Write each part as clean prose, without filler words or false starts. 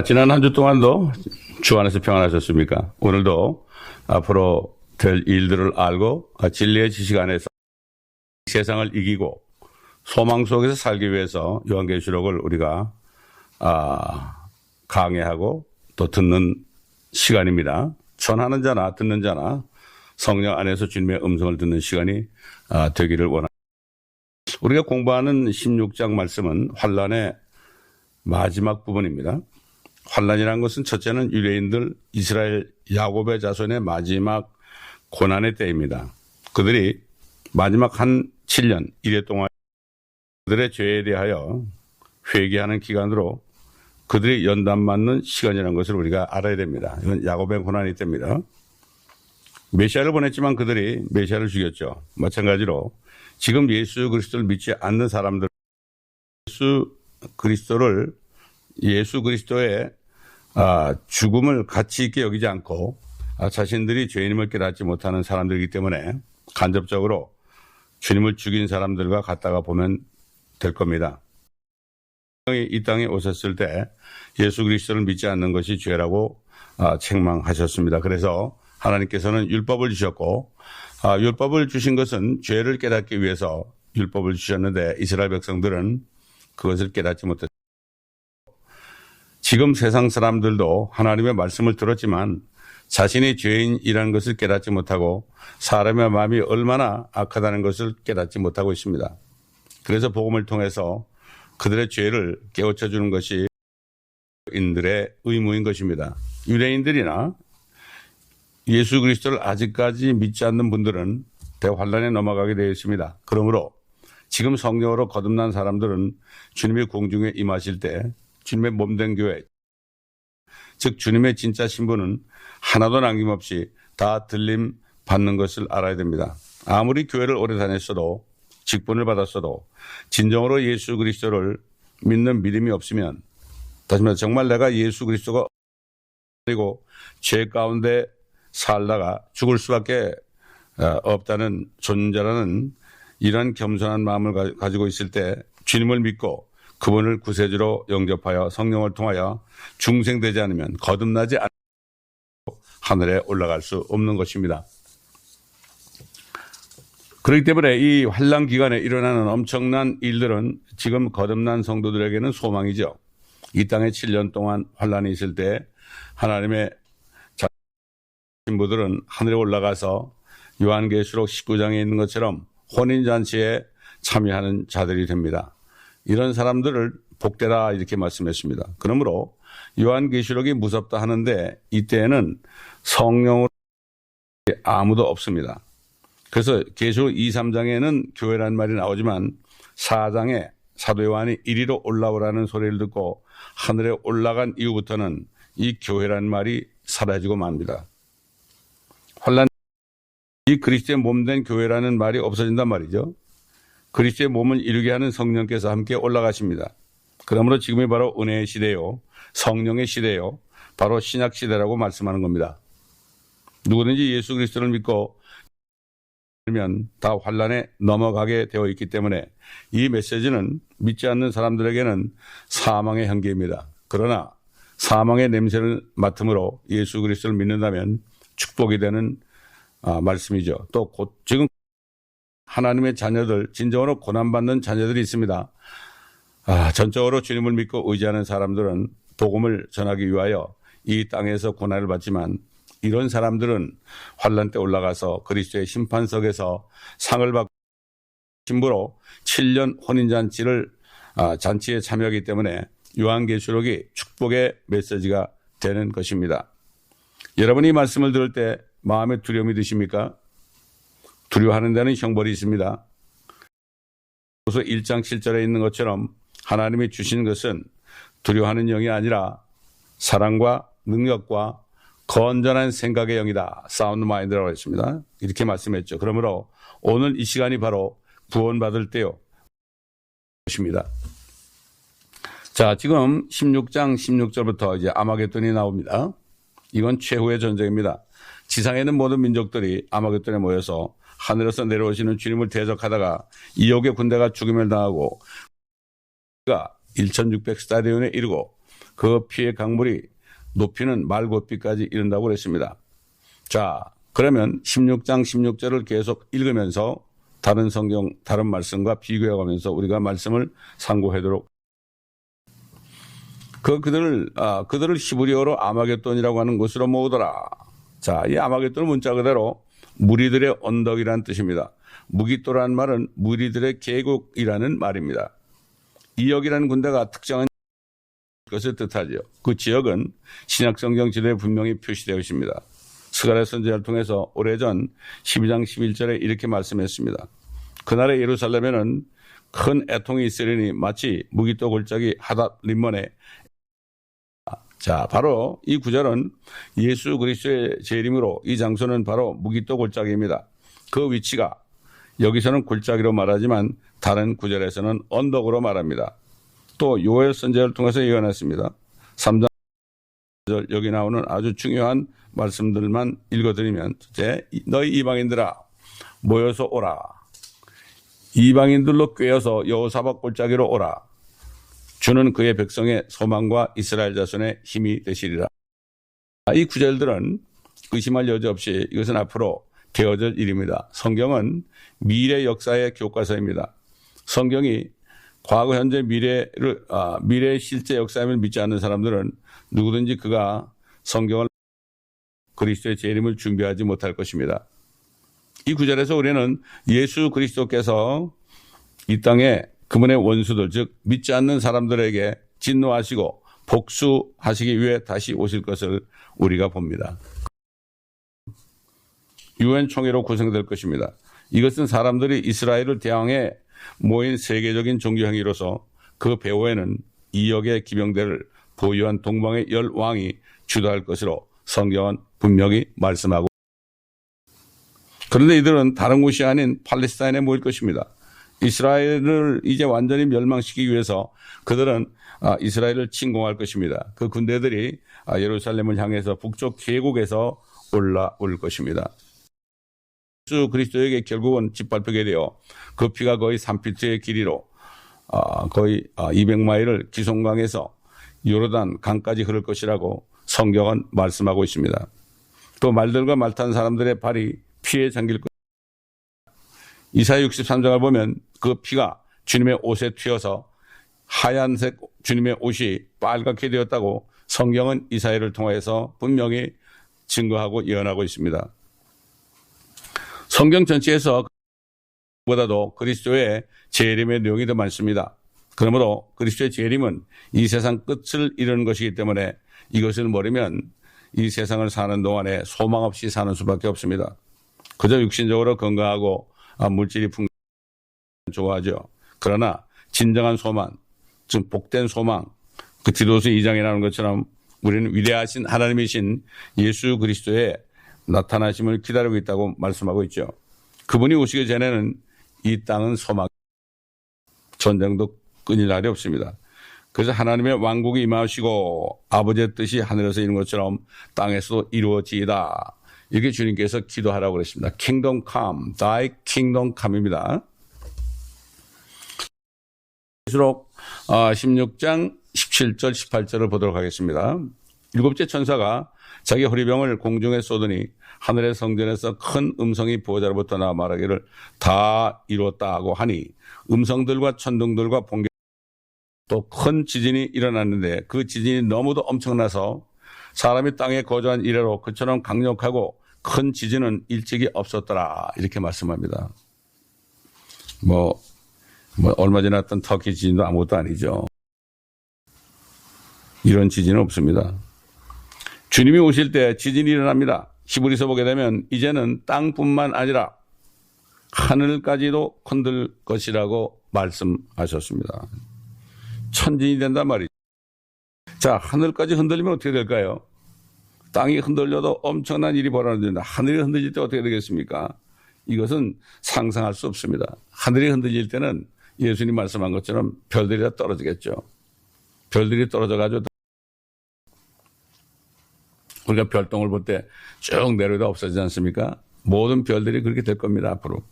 지난 한 주 동안도 주 안에서 평안하셨습니까? 오늘도 앞으로 될 일들을 알고 진리의 지식 안에서 세상을 이기고 소망 속에서 살기 위해서 요한계시록을 우리가 강해하고 또 듣는 시간입니다. 전하는 자나 듣는 자나 성령 안에서 주님의 음성을 듣는 시간이 되기를 원합니다. 우리가 공부하는 16장 말씀은 환란의 마지막 부분입니다. 환란이라는 것은 첫째는 유대인들 이스라엘 야곱의 자손의 마지막 고난의 때입니다. 그들이 마지막 한 7년 1회 동안 그들의 죄에 대하여 회개하는 기간으로 그들이 연단 맞는 시간이라는 것을 우리가 알아야 됩니다. 이건 야곱의 고난의 때입니다. 메시아를 보냈지만 그들이 메시아를 죽였죠. 마찬가지로 지금 예수 그리스도를 믿지 않는 사람들 예수 그리스도의 죽음을 가치 있게 여기지 않고 자신들이 죄인임을 깨닫지 못하는 사람들이기 때문에 간접적으로 주님을 죽인 사람들과 같다가 보면 될 겁니다. 이 땅에 오셨을 때 예수 그리스도를 믿지 않는 것이 죄라고 책망하셨습니다. 그래서 하나님께서는 율법을 주셨고 율법을 주신 것은 죄를 깨닫기 위해서 율법을 주셨는데 이스라엘 백성들은 그것을 깨닫지 못했습니다. 지금 세상 사람들도 하나님의 말씀을 들었지만 자신이 죄인이라는 것을 깨닫지 못하고 사람의 마음이 얼마나 악하다는 것을 깨닫지 못하고 있습니다. 그래서 복음을 통해서 그들의 죄를 깨우쳐 주는 것이 인들의 의무인 것입니다. 유대인들이나 예수 그리스도를 아직까지 믿지 않는 분들은 대환란에 넘어가게 되어 있습니다. 그러므로 지금 성령으로 거듭난 사람들은 주님의 공중에 임하실 때 주님의 몸된 교회, 즉 주님의 진짜 신분은 하나도 남김없이 다 들림 받는 것을 알아야 됩니다. 아무리 교회를 오래 다녔어도 직분을 받았어도 진정으로 예수 그리스도를 믿는 믿음이 없으면 다시 말해서 정말 내가 예수 그리스도가 그리고 죄 가운데 살다가 죽을 수밖에 없다는 존재라는 이런 겸손한 마음을 가지고 있을 때 주님을 믿고 그분을 구세주로 영접하여 성령을 통하여 중생되지 않으면 거듭나지 않으면 하늘에 올라갈 수 없는 것입니다. 그렇기 때문에 이 환란 기간에 일어나는 엄청난 일들은 지금 거듭난 성도들에게는 소망이죠. 이 땅에 7년 동안 환란이 있을 때 하나님의 신부들은 하늘에 올라가서 요한계시록 19장에 있는 것처럼 혼인잔치에 참여하는 자들이 됩니다. 이런 사람들을 복되라 이렇게 말씀했습니다. 그러므로 요한계시록이 무섭다 하는데 이때에는 성령으로 아무도 없습니다. 그래서 계시록 2, 3장에는 교회라는 말이 나오지만 4장에 사도 요한이 이리로 올라오라는 소리를 듣고 하늘에 올라간 이후부터는 이 교회라는 말이 사라지고 맙니다. 환란 이 그리스도의 몸된 교회라는 말이 없어진단 말이죠. 그리스도의 몸을 이루게 하는 성령께서 함께 올라가십니다. 그러므로 지금이 바로 은혜의 시대요, 성령의 시대요, 바로 신약 시대라고 말씀하는 겁니다. 누구든지 예수 그리스도를 믿고 면 다 환란에 넘어가게 되어 있기 때문에 이 메시지는 믿지 않는 사람들에게는 사망의 향기입니다. 그러나 사망의 냄새를 맡음으로 예수 그리스도를 믿는다면 축복이 되는 말씀이죠. 또 지금 하나님의 자녀들, 진정으로 고난받는 자녀들이 있습니다. 전적으로 주님을 믿고 의지하는 사람들은 복음을 전하기 위하여 이 땅에서 고난을 받지만 이런 사람들은 환란 때 올라가서 그리스도의 심판석에서 상을 받고 신부로 7년 혼인잔치를 잔치에 참여하기 때문에 요한계시록이 축복의 메시지가 되는 것입니다. 여러분이 이 말씀을 들을 때 마음에 두려움이 드십니까? 두려워하는 데는 형벌이 있습니다. 고소 1장 7절에 있는 것처럼 하나님이 주신 것은 두려워하는 영이 아니라 사랑과 능력과 건전한 생각의 영이다. 사운드 마인드라고 했습니다. 이렇게 말씀했죠. 그러므로 오늘 이 시간이 바로 구원받을 때요. 것입니다. 자, 지금 16장 16절부터 이제 아마겟돈이 나옵니다. 이건 최후의 전쟁입니다. 지상에 있는 모든 민족들이 아마겟돈에 모여서 하늘에서 내려오시는 주님을 대적하다가 이옥의 군대가 죽임을 당하고 1600 스타디온에 이르고 그 피의 강물이 높이는 말곶비까지 이른다고 그랬습니다. 자, 그러면 16장 16절을 계속 읽으면서 다른 성경, 다른 말씀과 비교해가면서 우리가 말씀을 상고하도록. 그들을 히브리어로 아마겟돈이라고 하는 곳으로 모으더라. 자, 이 아마겟돈은 문자 그대로 무리들의 언덕이라는 뜻입니다. 무깃도라는 말은 무리들의 계곡이라는 말입니다. 이역이라는 군대가 특정한 것을 뜻하죠. 그 지역은 신약성경 지도에 분명히 표시되어 있습니다. 스가랴 선지자를 통해서 오래전 12장 11절에 이렇게 말씀했습니다. 그날의 예루살렘에는 큰 애통이 있으리니 마치 무깃도 골짜기 하닷 림몬에. 자, 바로 이 구절은 예수 그리스도의 재림으로 이 장소는 바로 무깃도 골짜기입니다. 그 위치가 여기서는 골짜기로 말하지만 다른 구절에서는 언덕으로 말합니다. 또 요엘 선지자를 통해서 예언했습니다. 3장 여기 나오는 아주 중요한 말씀들만 읽어드리면, 첫째, 너희 이방인들아 모여서 오라. 이방인들로 꿰어서 여호사밧 골짜기로 오라. 주는 그의 백성의 소망과 이스라엘 자손의 힘이 되시리라. 이 구절들은 의심할 여지 없이 이것은 앞으로 되어질 일입니다. 성경은 미래 역사의 교과서입니다. 성경이 과거, 현재, 미래의 실제 역사임을 믿지 않는 사람들은 누구든지 그가 성경을 그리스도의 재림을 준비하지 못할 것입니다. 이 구절에서 우리는 예수 그리스도께서 이 땅에 그분의 원수들, 즉 믿지 않는 사람들에게 진노하시고 복수하시기 위해 다시 오실 것을 우리가 봅니다. 유엔 총회로 구성될 것입니다. 이것은 사람들이 이스라엘을 대항해 모인 세계적인 종교 행위로서 그 배후에는 2억의 기병대를 보유한 동방의 10왕이 주도할 것으로 성경은 분명히 말씀하고, 그런데 이들은 다른 곳이 아닌 팔레스타인에 모일 것입니다. 이스라엘을 이제 완전히 멸망시키기 위해서 그들은 이스라엘을 침공할 것입니다. 그 군대들이 예루살렘을 향해서 북쪽 계곡에서 올라올 것입니다. 예수 그리스도에게 결국은 짓밟히게 되어 그 피가 거의 3피트의 길이로 거의 200마일을 기송강에서 요르단 강까지 흐를 것이라고 성경은 말씀하고 있습니다. 또 말들과 말 탄 사람들의 발이 피에 잠길 것. 이사야 63장을 보면 그 피가 주님의 옷에 튀어서 하얀색 주님의 옷이 빨갛게 되었다고 성경은 이사야를 통해서 분명히 증거하고 예언하고 있습니다. 성경 전체에서 보다도 그리스도의 재림의 내용이 더 많습니다. 그러므로 그리스도의 재림은 이 세상 끝을 이루는 것이기 때문에 이것을 모르면 이 세상을 사는 동안에 소망 없이 사는 수밖에 없습니다. 그저 육신적으로 건강하고 물질이 좋아하죠. 그러나 진정한 소망, 즉 복된 소망, 그 디도서 2장에 나오는 것처럼 우리는 위대하신 하나님이신 예수 그리스도의 나타나심을 기다리고 있다고 말씀하고 있죠. 그분이 오시기 전에는 이 땅은 소망, 전쟁도 끊일 날이 없습니다. 그래서 하나님의 왕국이 임하시고 아버지의 뜻이 하늘에서 이루는 것처럼 땅에서도 이루어지이다. 이렇게 주님께서 기도하라고 그랬습니다. Kingdom come, thy kingdom come입니다. 계속 16장 17절 18절을 보도록 하겠습니다. 일곱째 천사가 자기 호리병을 공중에 쏘더니 하늘의 성전에서 큰 음성이 보호자로부터 나와 말하기를 다 이루었다 하고 하니 음성들과 천둥들과 번개 또 큰 지진이 일어났는데 그 지진이 너무도 엄청나서 사람이 땅에 거주한 이래로 그처럼 강력하고 큰 지진은 일찍이 없었더라. 이렇게 말씀합니다. 얼마 전에 났던 터키 지진도 아무것도 아니죠. 이런 지진은 없습니다. 주님이 오실 때 지진이 일어납니다. 히브리서 보게 되면 이제는 땅뿐만 아니라 하늘까지도 흔들 것이라고 말씀하셨습니다. 천진이 된단 말이죠. 자, 하늘까지 흔들리면 어떻게 될까요? 땅이 흔들려도 엄청난 일이 벌어진다. 하늘이 흔들릴 때 어떻게 되겠습니까? 이것은 상상할 수 없습니다. 하늘이 흔들릴 때는 예수님 말씀한 것처럼 별들이 다 떨어지겠죠. 별들이 떨어져가지고 우리가 별똥을 볼 때 쭉 내려다 없어지지 않습니까? 모든 별들이 그렇게 될 겁니다, 앞으로.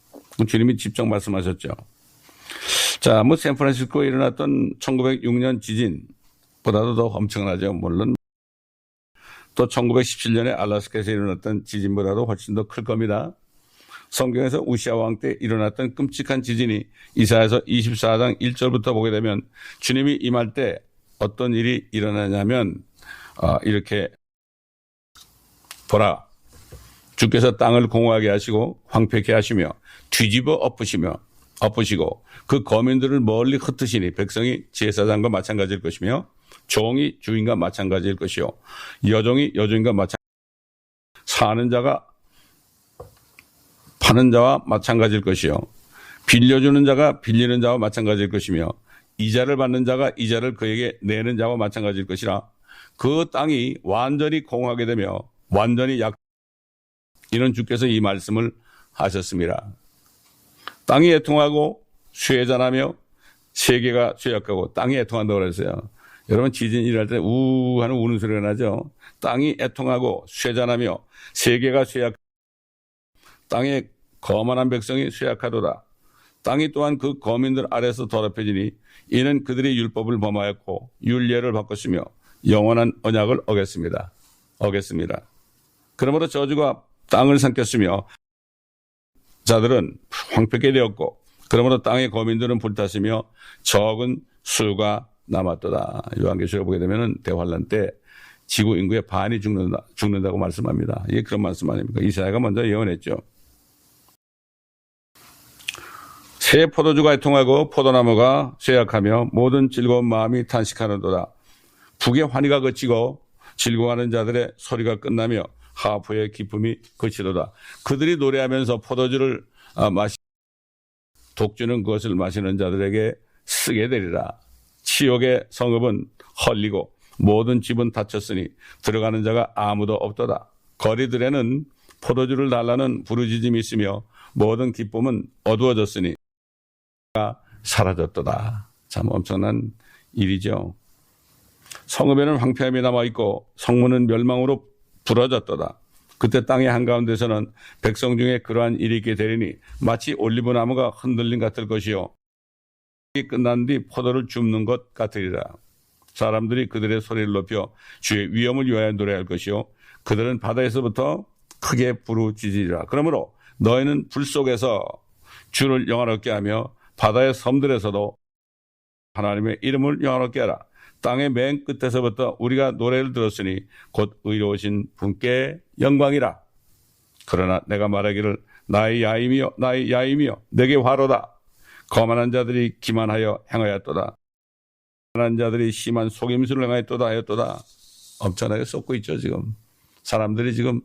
주님이 직접 말씀하셨죠. 자, 샌프란시스코에 일어났던 1906년 지진, 보다도 더 엄청나죠. 물론 또 1917년에 알래스카에서 일어났던 지진보다도 훨씬 더 클 겁니다. 성경에서 우시아 왕 때 일어났던 끔찍한 지진이 이사야서 24장 1절부터 보게 되면 주님이 임할 때 어떤 일이 일어나냐면 이렇게 보라, 주께서 땅을 공허하게 하시고 황폐케 하시며 뒤집어 엎으시고 그 거민들을 멀리 흩으시니 백성이 제사장과 마찬가지일 것이며 종이 주인과 마찬가지일 것이요 여종이 여주인과 마찬가지, 사는 자가 파는 자와 마찬가지일 것이요 빌려주는 자가 빌리는 자와 마찬가지일 것이며 이자를 받는 자가 이자를 그에게 내는 자와 마찬가지일 것이라. 그 땅이 완전히 공허하게 되며 완전히 이는 주께서 이 말씀을 하셨습니다. 땅이 애통하고 쇠잔하며 세계가 쇠약하고 땅이 애통한다고 그랬어요. 여러분 지진 일할 때 우 하는 우는 소리가 나죠. 땅이 애통하고 쇠잔하며 세계가 쇠약, 땅에 거만한 백성이 쇠약하도다. 땅이 또한 그 거민들 아래서 더럽혀지니 이는 그들이 율법을 범하였고 율례를 바꿨으며 영원한 언약을 어겼습니다. 그러므로 저주가 땅을 삼켰으며 자들은 황폐케 되었고 그러므로 땅의 거민들은 불탔으며 적은 수가 남았도다. 요한계시록 보게 되면 대환란 때 지구 인구의 반이 죽는다고 말씀합니다. 이게 그런 말씀 아닙니까? 이사야가 먼저 예언했죠. 새 포도주가 애통하고 포도나무가 쇠약하며 모든 즐거운 마음이 탄식하는도다. 북의 환희가 그치고 즐거워하는 자들의 소리가 끝나며 하프의 기쁨이 그치도다. 그들이 노래하면서 포도주를 독주는 그것을 마시는 자들에게 쓰게 되리라. 치욕의 성읍은 헐리고 모든 집은 닫혔으니 들어가는 자가 아무도 없도다. 거리들에는 포도주를 달라는 부르짖음이 있으며 모든 기쁨은 어두워졌으니 사라졌도다. 참 엄청난 일이죠. 성읍에는 황폐함이 남아있고 성문은 멸망으로 부러졌도다. 그때 땅의 한가운데서는 백성 중에 그러한 일이 있게 되리니 마치 올리브나무가 흔들림 같을 것이요 끝난 뒤 포도를 줍는 것 같으리라. 사람들이 그들의 소리를 높여 주의 위엄을 위하여 노래할 것이요 그들은 바다에서부터 크게 부르짖으리라. 그러므로 너희는 불 속에서 주를 영화롭게 하며 바다의 섬들에서도 하나님의 이름을 영화롭게 하라. 땅의 맨 끝에서부터 우리가 노래를 들었으니 곧 의로우신 분께 영광이라. 그러나 내가 말하기를 나의 야임이여 내게 화로다. 거만한 자들이 기만하여 행하였도다. 거만한 자들이 심한 속임수를 행하였도다 하였도다. 엄청나게 쏟고 있죠. 지금 사람들이 지금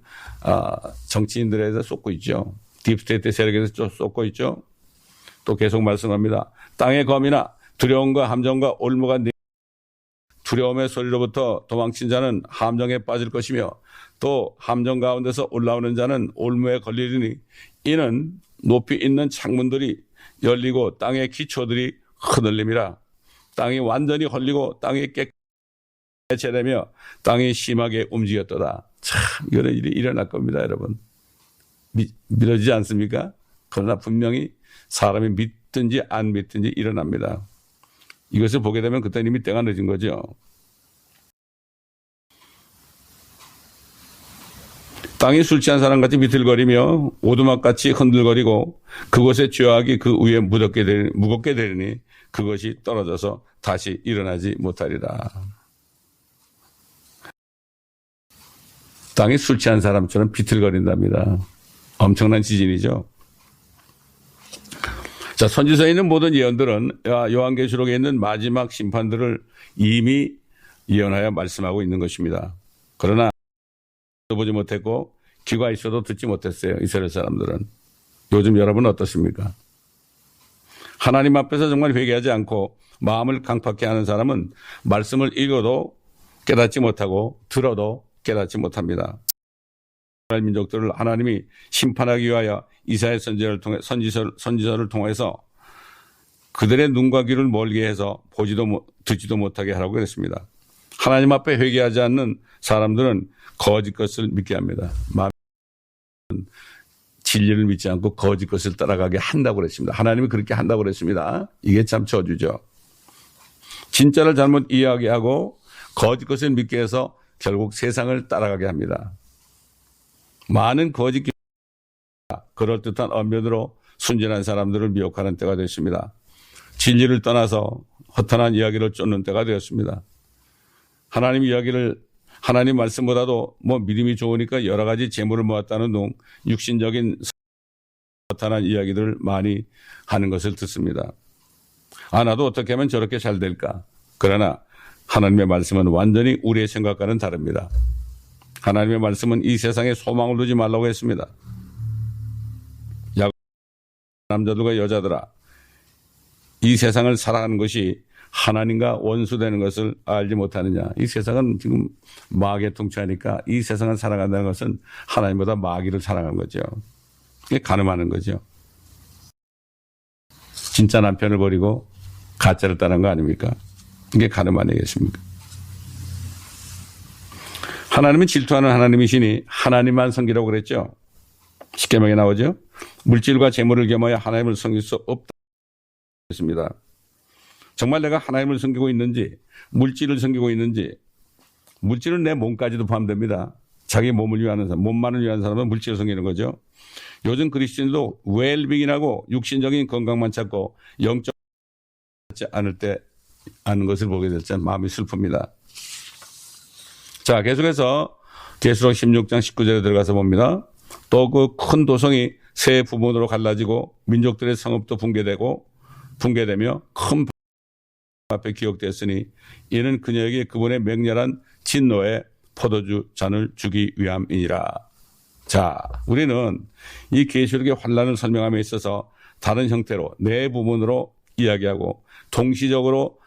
정치인들에서 쏟고 있죠. 딥스테이트 세력에서 쏟고 있죠. 또 계속 말씀합니다. 땅의 검이나 두려움과 함정과 올무가 두려움의 소리로부터 도망친 자는 함정에 빠질 것이며 또 함정 가운데서 올라오는 자는 올무에 걸리리니 이는 높이 있는 창문들이 열리고 땅의 기초들이 흔들림이라. 땅이 완전히 헐리고 땅이 깨체되며 땅이 심하게 움직였도다. 참 이런 일이 일어날 겁니다. 여러분 믿어지지 않습니까? 그러나 분명히 사람이 믿든지 안 믿든지 일어납니다. 이것을 보게 되면 그때는 이미 때가 늦은 거죠. 땅이 술 취한 사람같이 비틀거리며 오두막같이 흔들거리고 그곳의 죄악이 그 위에 무겁게 되리니 그것이 떨어져서 다시 일어나지 못하리라. 땅이 술 취한 사람처럼 비틀거린답니다. 엄청난 지진이죠. 자, 선지서에 있는 모든 예언들은 요한계시록에 있는 마지막 심판들을 이미 예언하여 말씀하고 있는 것입니다. 그러나 보지 못했고 귀가 있어도 듣지 못했어요. 이스라엘 사람들은. 요즘 여러분은 어떻습니까? 하나님 앞에서 정말 회개하지 않고 마음을 강팍해 하는 사람은 말씀을 읽어도 깨닫지 못하고 들어도 깨닫지 못합니다. 이스라엘 민족들을 하나님이 심판하기 위하여 이사야 선지서를 통해서 그들의 눈과 귀를 멀게 해서 보지도 듣지도 못하게 하라고 그랬습니다. 하나님 앞에 회개하지 않는 사람들은 거짓 것을 믿게 합니다. 진리를 믿지 않고 거짓 것을 따라가게 한다고 그랬습니다. 하나님이 그렇게 한다고 그랬습니다. 이게 참 저주죠. 진짜를 잘못 이야기하고 거짓 것을 믿게 해서 결국 세상을 따라가게 합니다. 많은 거짓 교사가 그럴듯한 언변으로 순진한 사람들을 미혹하는 때가 됐습니다. 진리를 떠나서 허탄한 이야기를 쫓는 때가 되었습니다. 하나님 말씀보다도 믿음이 좋으니까 여러 가지 재물을 모았다는 둥 육신적인 허탄한 이야기들을 많이 하는 것을 듣습니다. 나도 어떻게 하면 저렇게 잘 될까? 그러나 하나님의 말씀은 완전히 우리의 생각과는 다릅니다. 하나님의 말씀은 이 세상에 소망을 두지 말라고 했습니다. 남자들과 여자들아, 이 세상을 살아가는 것이 하나님과 원수되는 것을 알지 못하느냐. 이 세상은 지금 마귀에 통치하니까 이 세상을 살아간다는 것은 하나님보다 마귀를 사랑하는 거죠. 이게 가늠하는 거죠. 진짜 남편을 버리고 가짜를 따르는 거 아닙니까? 이게 가늠 아니겠습니까? 하나님은 질투하는 하나님이시니 하나님만 섬기라고 그랬죠. 십계명에 나오죠. 물질과 재물을 겸하여 하나님을 섬길 수 없다 했습니다. 정말 내가 하나님을 섬기고 있는지, 물질을 섬기고 있는지, 물질은 내 몸까지도 포함됩니다. 자기 몸을 위하는 사람, 몸만을 위한 사람은 물질을 섬기는 거죠. 요즘 그리스도인도 웰빙이라고 육신적인 건강만 찾고 영적 찾지 않은 것을 보게 될 때 마음이 슬픕니다. 자, 계속해서 계시록 16장 19절에 들어가서 봅니다. 또 그 큰 도성이 세 부분으로 갈라지고 민족들의 성읍도 붕괴되며 큰 앞에 기록되었으니 이는 그녀에게 그분의 맹렬한 진노의 포도주 잔을 주기 위함이니라. 자, 우리는 이 계시록의 환란을 설명함에 있어서 다른 형태로 네 부분으로 이야기하고 동시적으로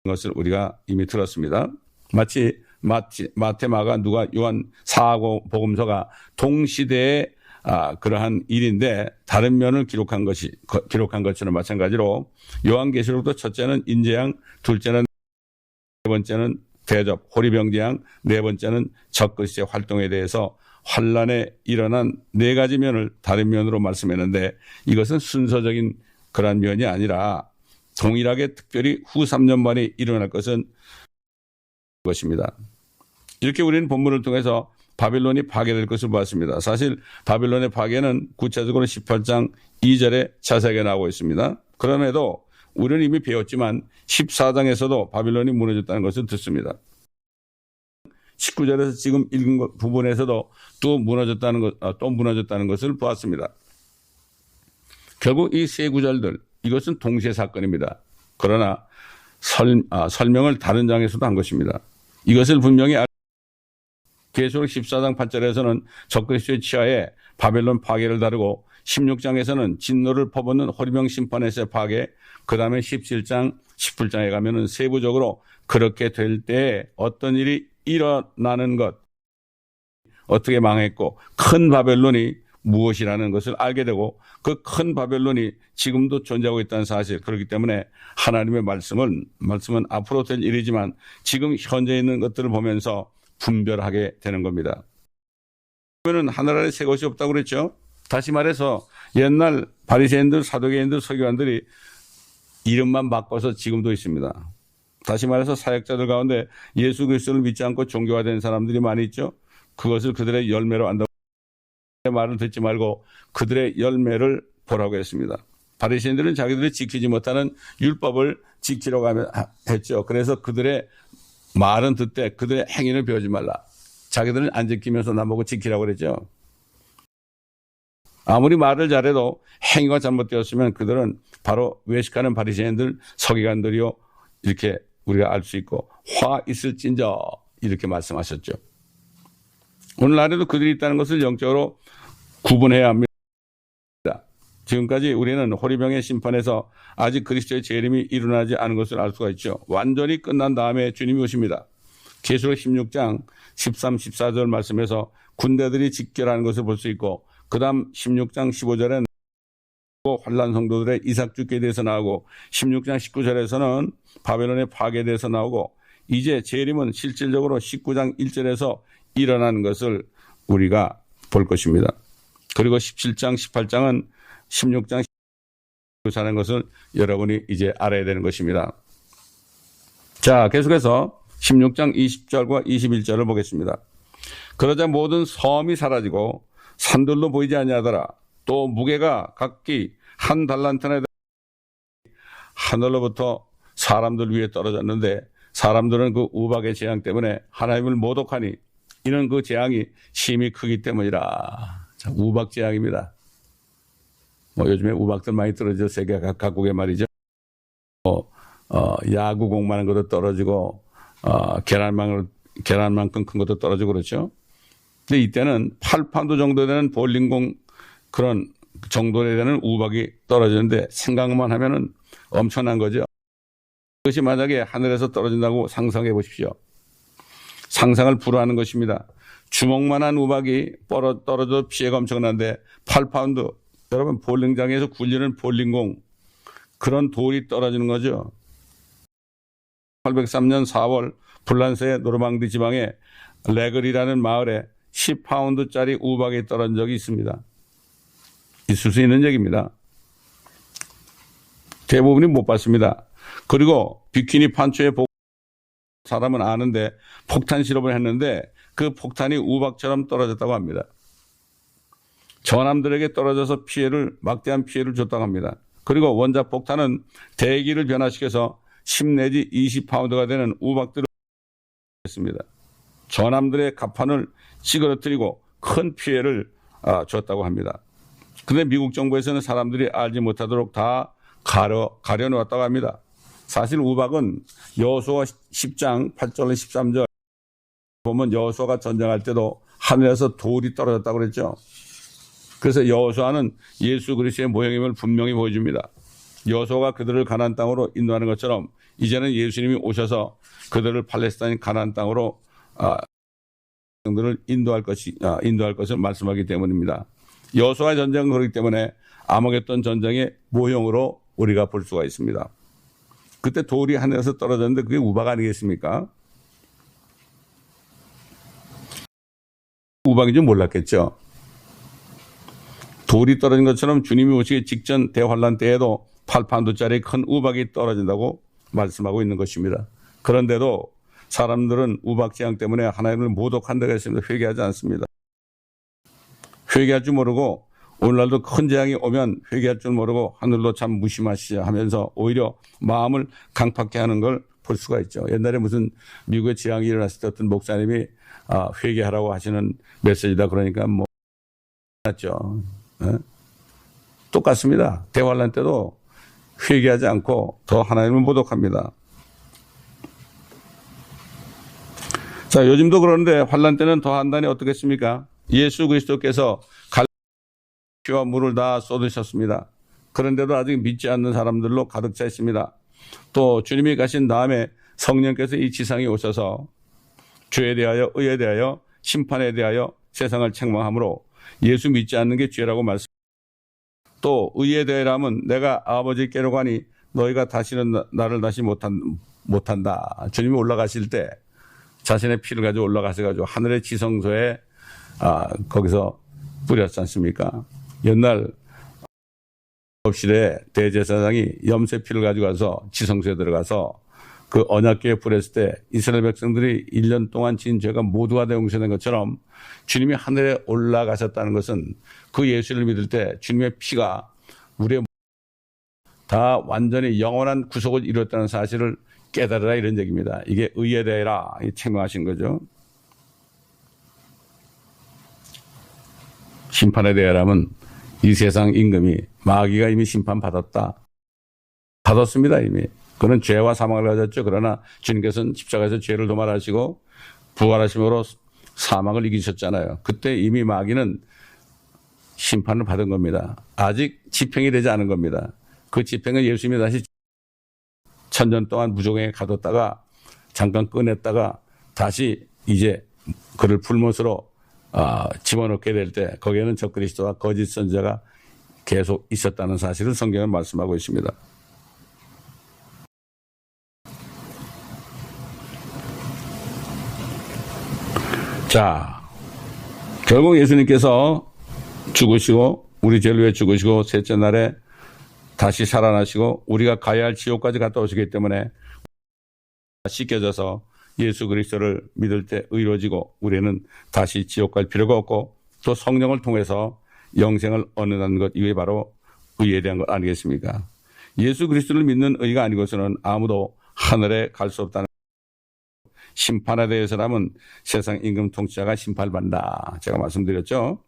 것을 우리가 이미 들었습니다. 마치 마태, 마가, 누가, 요한, 사복음서가 동시대의 그러한 일인데 다른 면을 기록한 것처럼 마찬가지로 요한계시록도 첫째는 인재양, 둘째는 네 번째는 대접, 호리병제양, 네 번째는 적그리스도의 활동에 대해서 환란에 일어난 네 가지 면을 다른 면으로 말씀했는데 이것은 순서적인 그런 면이 아니라 동일하게 특별히 후 3년 만에 일어날 것은 것입니다. 이렇게 우리는 본문을 통해서 바빌론이 파괴될 것을 보았습니다. 사실 바빌론의 파괴는 구체적으로 18장 2절에 자세하게 나오고 있습니다. 그럼에도 우리는 이미 배웠지만 14장에서도 바빌론이 무너졌다는 것을 듣습니다. 19절에서 지금 읽은 부분에서도 또 무너졌다는 것을 보았습니다. 결국 이 세 구절들, 이것은 동시에 사건입니다. 그러나 설명을 다른 장에서도 한 것입니다. 이것을 분명히 계시록 14장 8절에서는 적그리스도의 치하에 바벨론 파괴를 다루고 16장에서는 진노를 퍼붓는 호리병 심판에서의 파괴, 그 다음에 17장, 18장에 가면은 세부적으로 그렇게 될 때 어떤 일이 일어나는 것, 어떻게 망했고 큰 바벨론이 무엇이라는 것을 알게 되고 그 큰 바벨론이 지금도 존재하고 있다는 사실, 그렇기 때문에 하나님의 말씀은 앞으로 될 일이지만 지금 현재 있는 것들을 보면서 분별하게 되는 겁니다. 그러면 하늘 아래 새 것이 없다고 그랬죠. 다시 말해서 옛날 바리새인들, 사두개인들, 서기관들이 이름만 바꿔서 지금도 있습니다. 다시 말해서 사역자들 가운데 예수 그리스도를 믿지 않고 종교화된 사람들이 많이 있죠. 그것을 그들의 열매로 안다고 말을 듣지 말고 그들의 열매를 보라고 했습니다. 바리새인들은 자기들이 지키지 못하는 율법을 지키려고 했죠. 그래서 그들의 말은 듣되 그들의 행위를 배우지 말라. 자기들은 안 지키면서 나보고 지키라고 그랬죠. 아무리 말을 잘해도 행위가 잘못되었으면 그들은 바로 외식하는 바리새인들, 서기관들이요, 이렇게 우리가 알 수 있고 화 있을진저 이렇게 말씀하셨죠. 오늘날에도 그들이 있다는 것을 영적으로 구분해야 합니다. 지금까지 우리는 호리병의 심판에서 아직 그리스도의 재림이 일어나지 않은 것을 알 수가 있죠. 완전히 끝난 다음에 주님이 오십니다. 계시록 16장 13, 14절 말씀에서 군대들이 직결하는 것을 볼 수 있고 그 다음 16장 15절에는 환란 성도들의 이삭죽기에 대해서 나오고 16장 19절에서는 바벨론의 파괴에 대해서 나오고 이제 재림은 실질적으로 19장 1절에서 일어나는 것을 우리가 볼 것입니다. 그리고 17장 18장은 16장 사는 것을 여러분이 이제 알아야 되는 것입니다. 자, 계속해서 16장 20절과 21절을 보겠습니다. 그러자 모든 섬이 사라지고 산들도 보이지 아니하더라. 또 무게가 각기 한 달란트나 하늘로부터 사람들 위에 떨어졌는데 사람들은 그 우박의 재앙 때문에 하나님을 모독하니 이는 그 재앙이 심히 크기 때문이라. 자, 우박 재앙입니다. 요즘에 우박들 많이 떨어져 세계 각국에 말이죠. 야구공만한 것도 떨어지고 계란만큼 큰 것도 떨어지고 그렇죠. 근데 이때는 8파운드 정도 되는 볼링공 그런 정도 되는 우박이 떨어지는데 생각만 하면은 엄청난 거죠. 그것이 만약에 하늘에서 떨어진다고 상상해 보십시오. 상상을 불허하는 것입니다. 주먹만한 우박이 떨어져 피해가 엄청난데 8파운드, 여러분 볼링장에서 굴리는 볼링공 그런 돌이 떨어지는 거죠. 1803년 4월 불란스의 노르망디 지방에 레글이라는 마을에 10파운드짜리 우박이 떨어진 적이 있습니다. 있을 수 있는 얘기입니다. 대부분이 못 봤습니다. 그리고 비키니 판초에 사람은 아는데 폭탄 실험을 했는데 그 폭탄이 우박처럼 떨어졌다고 합니다. 전함들에게 떨어져서 막대한 피해를 줬다고 합니다. 그리고 원자 폭탄은 대기를 변화시켜서 10 내지 20파운드가 되는 우박들을 했습니다. 전함들의 갑판을 찌그러뜨리고 큰 피해를 줬다고 합니다. 그런데 미국 정부에서는 사람들이 알지 못하도록 다 가려놓았다고 합니다. 사실 우박은 여호수아 10장 8절 13절 보면 여호수아가 전쟁할 때도 하늘에서 돌이 떨어졌다고 그랬죠. 그래서 여호수아는 예수 그리스도의 모형임을 분명히 보여줍니다. 여호수아가 그들을 가나안 땅으로 인도하는 것처럼 이제는 예수님이 오셔서 그들을 팔레스타인 가나안 땅으로 인도할 것을 말씀하기 때문입니다. 여호수아의 전쟁은 그렇기 때문에 아모겟돈 전쟁의 모형으로 우리가 볼 수가 있습니다. 그때 돌이 하늘에서 떨어졌는데 그게 우박 아니겠습니까? 우박인 줄 몰랐겠죠. 돌이 떨어진 것처럼 주님이 오시기 직전 대환란 때에도 8파운드짜리 큰 우박이 떨어진다고 말씀하고 있는 것입니다. 그런데도 사람들은 우박 재앙 때문에 하나님을 모독한다고 했습니다. 회개하지 않습니다. 회개할 줄 모르고 오늘날도 큰 재앙이 오면 회개할 줄 모르고 하늘도 참 무심하시자 하면서 오히려 마음을 강팍해 하는 걸 볼 수가 있죠. 옛날에 무슨 미국의 재앙이 일어났을 때 어떤 목사님이 회개하라고 하시는 메시지다 그러니까 뭐 맞죠. 똑같습니다. 대환란 때도 회개하지 않고 더 하나님을 모독합니다. 자, 요즘도 그러는데 환란 때는 더 한다니 어떻겠습니까? 예수 그리스도께서 피와 물을 다 쏟으셨습니다. 그런데도 아직 믿지 않는 사람들로 가득 차 있습니다. 또 주님이 가신 다음에 성령께서 이 지상에 오셔서 죄에 대하여 의에 대하여 심판에 대하여 세상을 책망하므로 예수 믿지 않는 게 죄라고 말씀합니다. 또 의에 대하여라면 내가 아버지께로 가니 너희가 다시는 나를 다시 못한다. 주님이 올라가실 때 자신의 피를 가지고 올라가셔가지고 하늘의 지성소에 거기서 뿌렸지 않습니까? 옛날 법실에 대제사장이 염소 피를 가지고 가서 지성소에 들어가서 그 언약궤에 뿌렸을 때 이스라엘 백성들이 1년 동안 지은 죄가 모두가 다 용서된 것처럼 주님이 하늘에 올라가셨다는 것은 그 예수를 믿을 때 주님의 피가 우리의 다 완전히 영원한 구속을 이뤘다는 사실을 깨달으라 이런 얘기입니다. 이게 의에 대해라 책망하신 거죠. 심판에 대하라면 이 세상 임금이 마귀가 이미 심판받았다. 받았습니다 이미. 그는 죄와 사망을 가졌죠. 그러나 주님께서는 십자가에서 죄를 도말하시고 부활하심으로 사망을 이기셨잖아요. 그때 이미 마귀는 심판을 받은 겁니다. 아직 집행이 되지 않은 겁니다. 그 집행은 예수님이 다시 1000년 동안 무종에 가뒀다가 잠깐 꺼냈다가 다시 이제 그를 불못으로 집어넣게 될 때 거기에는 적그리스도와 거짓 선지자가 계속 있었다는 사실을 성경은 말씀하고 있습니다. 자, 결국 예수님께서 죽으시고 우리 죄를 위해 죽으시고 셋째 날에 다시 살아나시고 우리가 가야 할 지옥까지 갔다 오시기 때문에 씻겨져서 예수 그리스도를 믿을 때 의로워지고 우리는 다시 지옥 갈 필요가 없고 또 성령을 통해서 영생을 얻는다는 것, 이게 바로 의에 대한 것 아니겠습니까? 예수 그리스도를 믿는 의가 아니고서는 아무도 하늘에 갈 수 없다는, 심판에 대해서라면 세상 임금 통치자가 심판받는다, 제가 말씀드렸죠.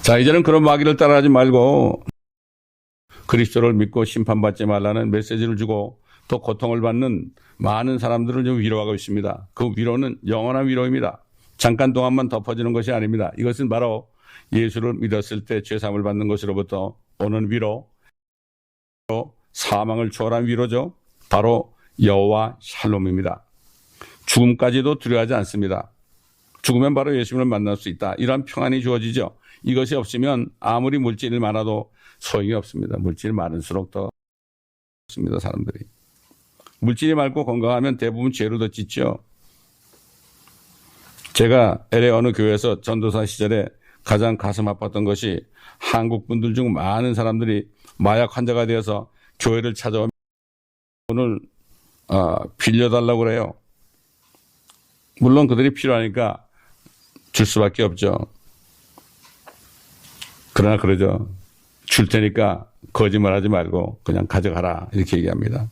자, 이제는 그런 마귀를 따라하지 말고 그리스도를 믿고 심판받지 말라는 메시지를 주고 또 고통을 받는 많은 사람들을 좀 위로하고 있습니다. 그 위로는 영원한 위로입니다. 잠깐 동안만 덮어지는 것이 아닙니다. 이것은 바로 예수를 믿었을 때 죄사함을 받는 것으로부터 오는 위로, 사망을 초월한 위로죠. 바로 여호와 샬롬입니다. 죽음까지도 두려워하지 않습니다. 죽으면 바로 예수님을 만날 수 있다, 이런 평안이 주어지죠. 이것이 없으면 아무리 물질이 많아도 소용이 없습니다. 물질이 많을수록 더 없습니다, 사람들이. 물질이 많고 건강하면 대부분 죄로 더 찢죠. 제가 LA 어느 교회에서 전도사 시절에 가장 가슴 아팠던 것이 한국 분들 중 많은 사람들이 마약 환자가 되어서 교회를 찾아오면 돈을 빌려달라고 그래요. 물론 그들이 필요하니까 줄 수밖에 없죠. 그러나 그러죠. 줄 테니까 거짓말하지 말고 그냥 가져가라, 이렇게 얘기합니다.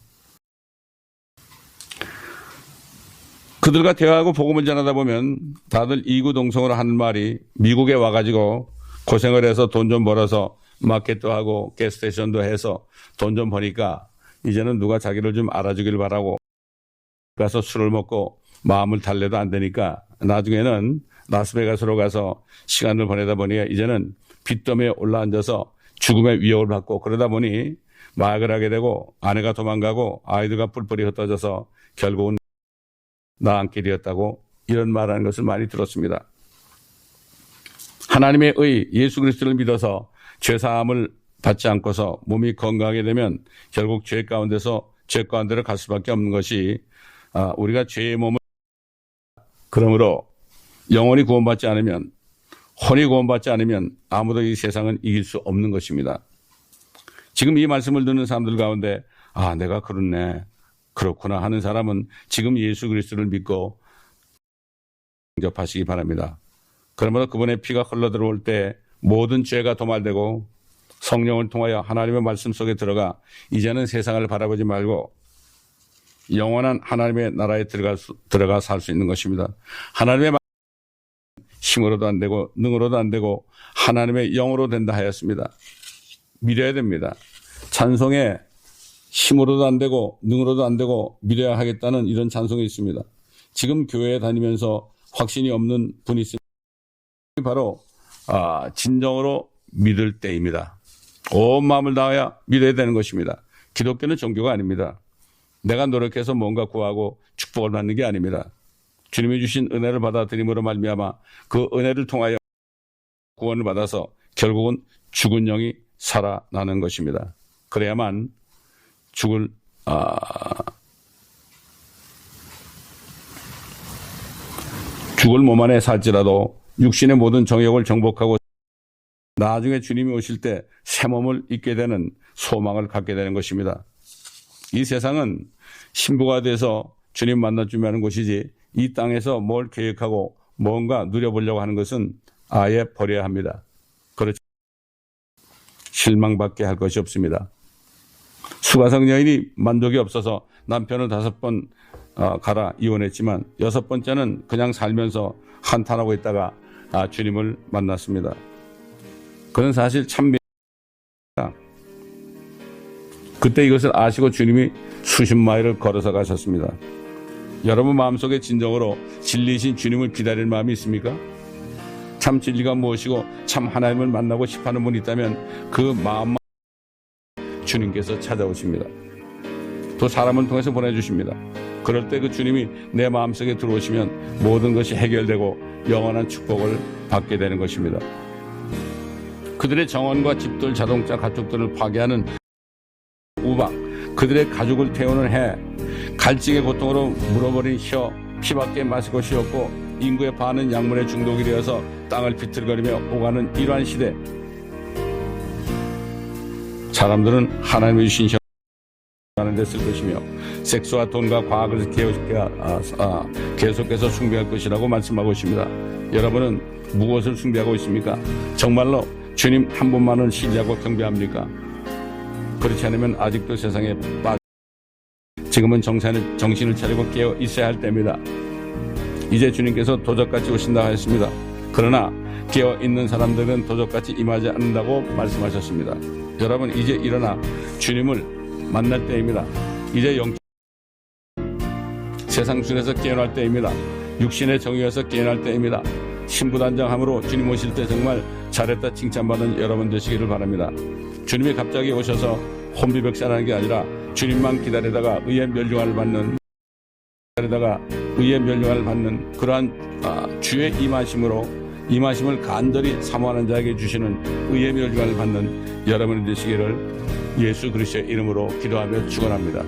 그들과 대화하고 복음을 전하다 보면 다들 이구동성으로 하는 말이, 미국에 와가지고 고생을 해서 돈 좀 벌어서 마켓도 하고 가스스테이션도 해서 돈 좀 버니까 이제는 누가 자기를 좀 알아주길 바라고 가서 술을 먹고 마음을 달래도 안 되니까 나중에는 라스베가스로 가서 시간을 보내다 보니 이제는 빚더미에 올라앉아서 죽음의 위협을 받고, 그러다 보니 마약을 하게 되고 아내가 도망가고 아이들과 뿔뿔이 흩어져서 결국은 나안길이었다고, 이런 말하는 것을 많이 들었습니다. 하나님의 의 예수 그리스도를 믿어서 죄사함을 받지 않고서 몸이 건강하게 되면 결국 죄 가운데로 갈 수밖에 없는 것이, 우리가 죄의 몸을, 그러므로 영원히 구원받지 않으면, 혼이 구원받지 않으면 아무도 이 세상은 이길 수 없는 것입니다. 지금 이 말씀을 듣는 사람들 가운데 내가 그렇네, 그렇구나 하는 사람은 지금 예수 그리스도를 믿고 영접하시기 바랍니다. 그러므로 그분의 피가 흘러들어올 때 모든 죄가 도말되고 성령을 통하여 하나님의 말씀 속에 들어가 이제는 세상을 바라보지 말고 영원한 하나님의 나라에 들어가 살 수 있는 것입니다. 하나님의 힘으로도 안 되고 능으로도 안 되고 하나님의 영으로 된다 하였습니다. 믿어야 됩니다. 찬송에 힘으로도 안 되고 능으로도 안 되고 믿어야 하겠다는 이런 찬송이 있습니다. 지금 교회에 다니면서 확신이 없는 분이 있습니다. 바로 진정으로 믿을 때입니다. 온 마음을 다하여 믿어야 되는 것입니다. 기독교는 종교가 아닙니다. 내가 노력해서 뭔가 구하고 축복을 받는 게 아닙니다. 주님이 주신 은혜를 받아들임으로 말미암아 그 은혜를 통하여 구원을 받아서 결국은 죽은 영이 살아나는 것입니다. 그래야만 죽을 몸 안에 살지라도 육신의 모든 정욕을 정복하고 나중에 주님이 오실 때 새 몸을 입게 되는 소망을 갖게 되는 것입니다. 이 세상은 신부가 돼서 주님 만나주면 하는 곳이지, 이 땅에서 뭘 계획하고 뭔가 누려보려고 하는 것은 아예 버려야 합니다. 그렇죠. 실망받게 할 것이 없습니다. 수가성 여인이 만족이 없어서 남편을 5번 갈아 이혼했지만 6번째는 그냥 살면서 한탄하고 있다가 주님을 만났습니다. 그건 사실 참 그때 이것을 아시고 주님이 수십 마일을 걸어서 가셨습니다. 여러분 마음속에 진정으로 진리이신 주님을 기다릴 마음이 있습니까? 참 진리가 무엇이고 참 하나님을 만나고 싶어하는 분이 있다면 그 마음만 주님께서 찾아오십니다. 또 사람을 통해서 보내주십니다. 그럴 때 그 주님이 내 마음속에 들어오시면 모든 것이 해결되고 영원한 축복을 받게 되는 것입니다. 그들의 정원과 집들, 자동차, 가축들을 파괴하는 우박, 그들의 가족을 태우는 해, 갈증의 고통으로 물어버린 혀, 피밖에 마실 것이 없고 인구의 반은 약물에 중독이 되어서 땅을 비틀거리며 오가는 이러한 시대, 사람들은 하나님의 주신 시험을 하는 데 쓸 것이며 섹스와 돈과 과학을 계속해서 숭배할 것이라고 말씀하고 있습니다. 여러분은 무엇을 숭배하고 있습니까? 정말로 주님 한 분만을 신뢰하고 경배합니까? 그렇지 않으면 아직도 세상에 지금은 정신을 차리고 깨어 있어야 할 때입니다. 이제 주님께서 도적같이 오신다 하였습니다. 그러나 깨어 있는 사람들은 도적같이 임하지 않는다고 말씀하셨습니다. 여러분, 이제 일어나 주님을 만날 때입니다. 이제 세상 중에서 깨어날 때입니다. 육신의 정의에서 깨어날 때입니다. 신부단장함으로 주님 오실 때 정말 잘했다 칭찬받은 여러분 되시기를 바랍니다. 주님이 갑자기 오셔서 혼비백산하는 게 아니라 주님만 기다리다가 의의 멸류관을 받는 그러한 주의 임하심을 간절히 사모하는 자에게 주시는 의의 멸류관을 받는 여러분이 되시기를 예수 그리스도의 이름으로 기도하며 축원합니다.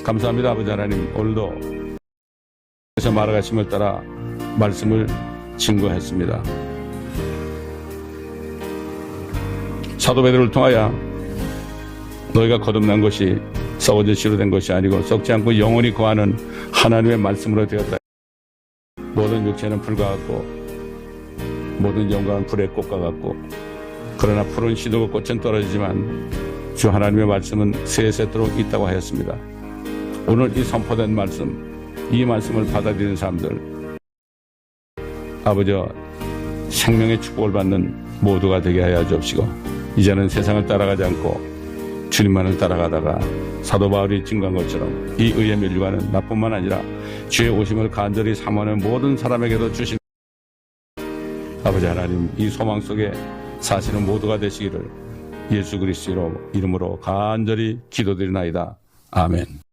감사합니다. 아버지 하나님, 오늘도 그래서 말하심을 따라 말씀을 증거했습니다. 사도 베드로를 통하여 너희가 거듭난 것이 썩어질 씨로 된 것이 아니고 썩지 않고 영원히 거하는 하나님의 말씀으로 되었다. 모든 육체는 풀과 같고 모든 영광은 불의 꽃과 같고 그러나 푸른 시드고 꽃은 떨어지지만 주 하나님의 말씀은 세세토록 있다고 하였습니다. 오늘 이 선포된 말씀, 이 말씀을 받아들이는 사람들, 아버지 생명의 축복을 받는 모두가 되게 하여 주옵시고 이제는 세상을 따라가지 않고 주님만을 따라가다가 사도 바울이 증거한 것처럼 이 의의 멸류관은 나뿐만 아니라 주의 오심을 간절히 사모하는 모든 사람에게도 주신 아버지 하나님, 이 소망 속에 사시는 모두가 되시기를 예수 그리스도 이름으로 간절히 기도드리나이다. 아멘.